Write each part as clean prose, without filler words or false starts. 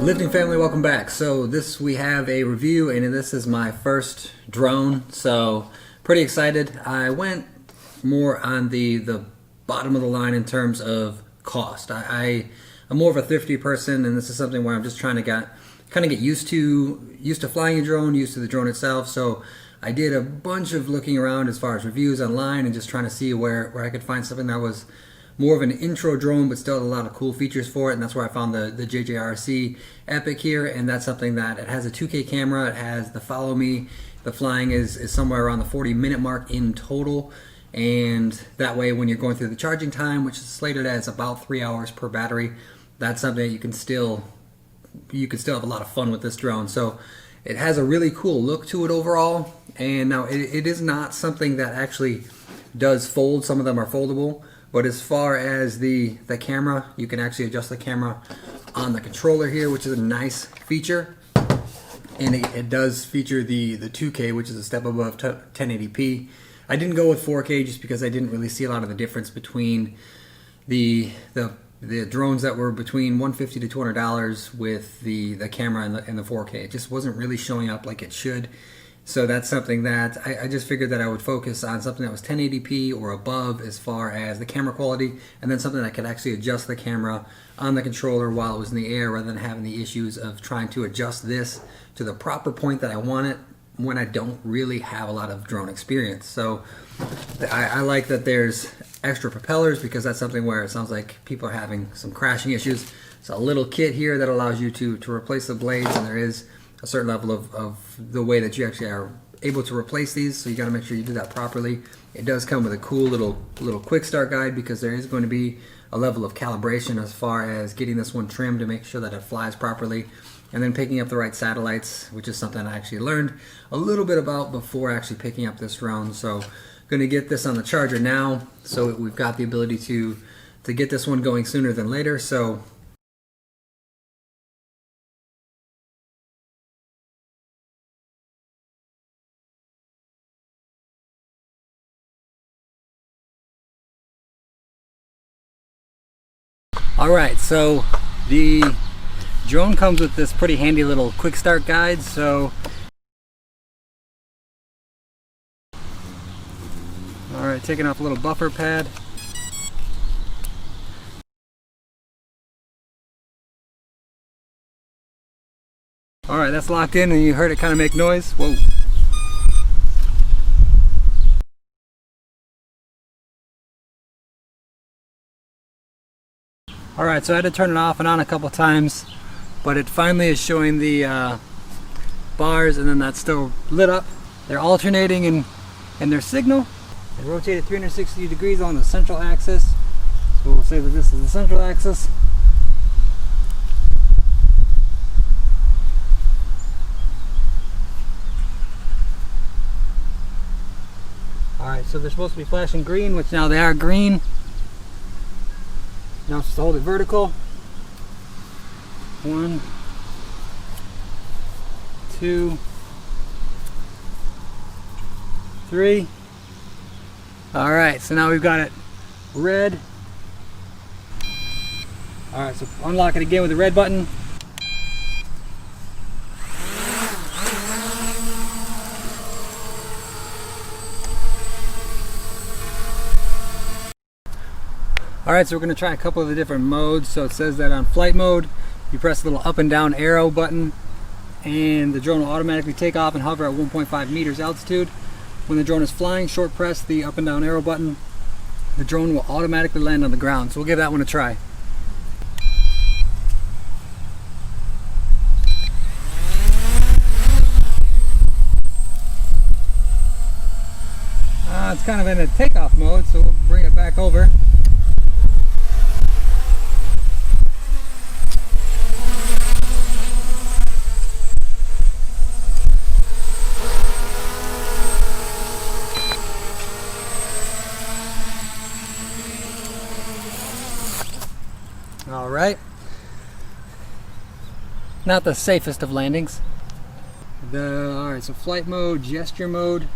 Lifting family, welcome back. So we have a review, and this is my first drone, so pretty excited. I went more on the bottom of the line in terms of cost. I'm more of a thrifty person, and this is something where I'm just trying to kind of get used to flying a drone, used to the drone itself. So I did a bunch of looking around as far as reviews online and just trying to see where I could find something that was more of an intro drone but still had a lot of cool features for it, and that's where I found the JJRC Epic here. And that's something that it has a 2K camera, it has the follow me, the flying is somewhere around the 40-minute mark in total, and that way when you're going through the charging time, which is slated as about 3 hours per battery, that's something that you can still have a lot of fun with this drone. So it has a really cool look to it overall, and now it is not something that actually does fold. Some of them are foldable. But as far as the camera, you can actually adjust the camera on the controller here, which is a nice feature. And it does feature the 2K, which is a step above 1080p. I didn't go with 4K just because I didn't really see a lot of the difference between the drones that were between $150 to $200 with the camera and the 4K. It just wasn't really showing up like it should. So that's something that I just figured that I would focus on something that was 1080p or above as far as the camera quality, and then something that could actually adjust the camera on the controller while it was in the air, rather than having the issues of trying to adjust this to the proper point that I want it when I don't really have a lot of drone experience. So I like that there's extra propellers, because that's something where it sounds like people are having some crashing issues. It's a little kit here that allows you to replace the blades, and there is a certain level of the way that you actually are able to replace these, so you got to make sure you do that properly. It does come with a cool little quick start guide, because there is going to be a level of calibration as far as getting this one trimmed to make sure that it flies properly, and then picking up the right satellites, which is something I actually learned a little bit about before actually picking up this drone. So going to get this on the charger now, so we've got the ability to get this one going sooner than later. So alright, so the drone comes with this pretty handy little quick start guide. So alright, taking off a little buffer pad. Alright, that's locked in, and you heard it kind of make noise. Whoa. Alright, so I had to turn it off and on a couple times, but it finally is showing the bars, and then that's still lit up. They're alternating in their signal. They rotated 360 degrees on the central axis, so we'll say that this is the central axis. Alright, so they're supposed to be flashing green, which now they are green. Now just hold it vertical. 1, 2, 3. Alright, so now we've got it red. Alright, so unlock it again with the red button. Alright, so we're going to try a couple of the different modes. So it says that on flight mode, you press the little up and down arrow button, and the drone will automatically take off and hover at 1.5 meters altitude. When the drone is flying, short press the up and down arrow button. The drone will automatically land on the ground. So we'll give that one a try. It's kind of in a takeoff mode, so we'll bring it back over. Alright, not the safest of landings. Alright, so flight mode, gesture mode.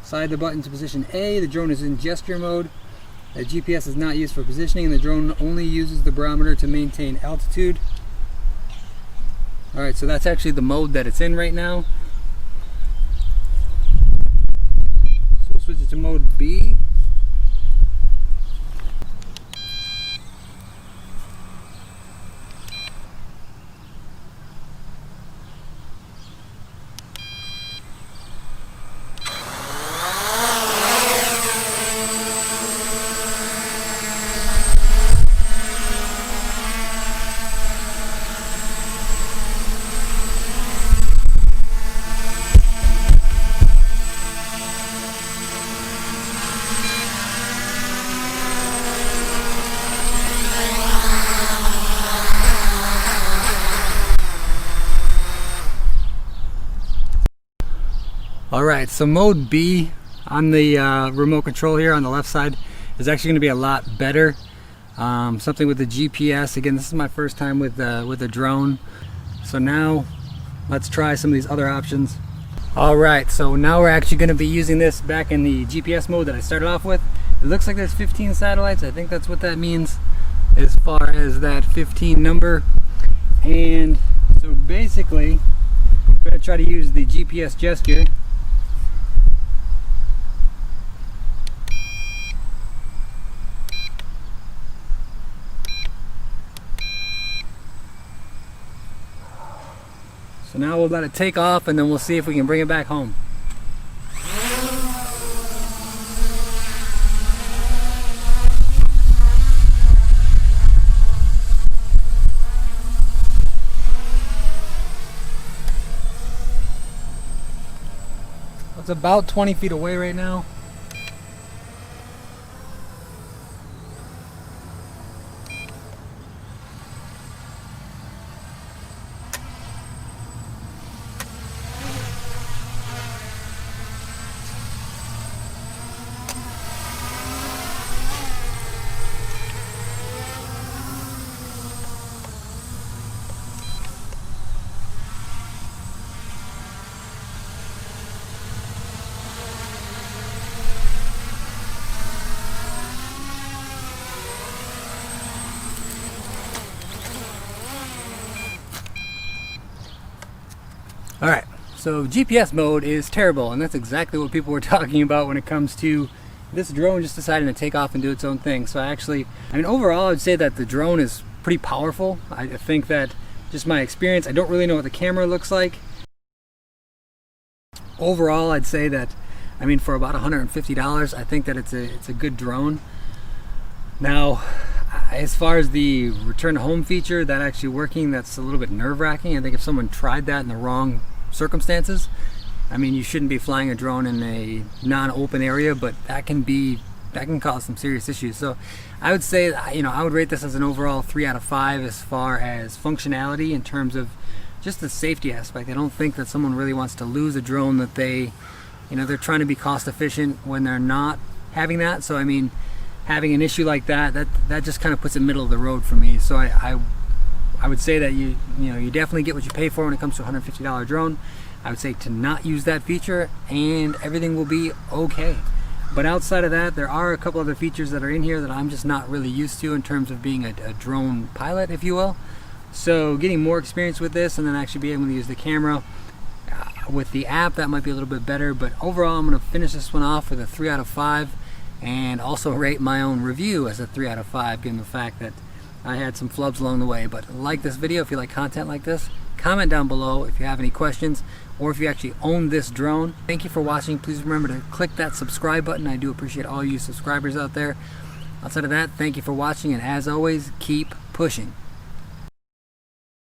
Slide the button to position A. The drone is in gesture mode. The GPS is not used for positioning, and the drone only uses the barometer to maintain altitude. Alright, so that's actually the mode that it's in right now. So we'll switch it to mode B. Alright, so mode B on the remote control here on the left side is actually going to be a lot better. Something with the GPS. Again, this is my first time with a drone. So now let's try some of these other options. Alright, so now we're actually going to be using this back in the GPS mode that I started off with. It looks like there's 15 satellites. I think that's what that means as far as that 15 number. And so basically, I'm going to try to use the GPS gesture. So now we'll let it take off and then we'll see if we can bring it back home. It's about 20 feet away right now. Alright, so GPS mode is terrible, and that's exactly what people were talking about when it comes to this drone just deciding to take off and do its own thing. So I mean, overall, I'd say that the drone is pretty powerful. I think that just my experience, I don't really know what the camera looks like. Overall, I'd say that, I mean, for about $150, I think that it's a good drone. Now, as far as the return to home feature, that actually working, that's a little bit nerve-wracking. I think if someone tried that in the wrong circumstances, I mean, you shouldn't be flying a drone in a non-open area, but that can cause some serious issues. So I would say, you know, I would rate this as an overall 3 out of 5 as far as functionality in terms of just the safety aspect. I don't think that someone really wants to lose a drone that they're trying to be cost efficient when they're not having that. So I mean, having an issue like that just kind of puts it middle of the road for me. So I would say that you definitely get what you pay for when it comes to a $150 drone. I would say to not use that feature and everything will be okay. But outside of that, there are a couple other features that are in here that I'm just not really used to in terms of being a drone pilot, if you will. So getting more experience with this and then actually being able to use the camera with the app, that might be a little bit better. But overall, I'm going to finish this one off with a 3 out of 5 and also rate my own review as a 3 out of 5, given the fact that I had some flubs along the way. But like this video if you like content like this. Comment down below if you have any questions or if you actually own this drone. Thank you for watching. Please remember to click that subscribe button. I do appreciate all you subscribers out there. Outside of that, thank you for watching, and as always, keep pushing.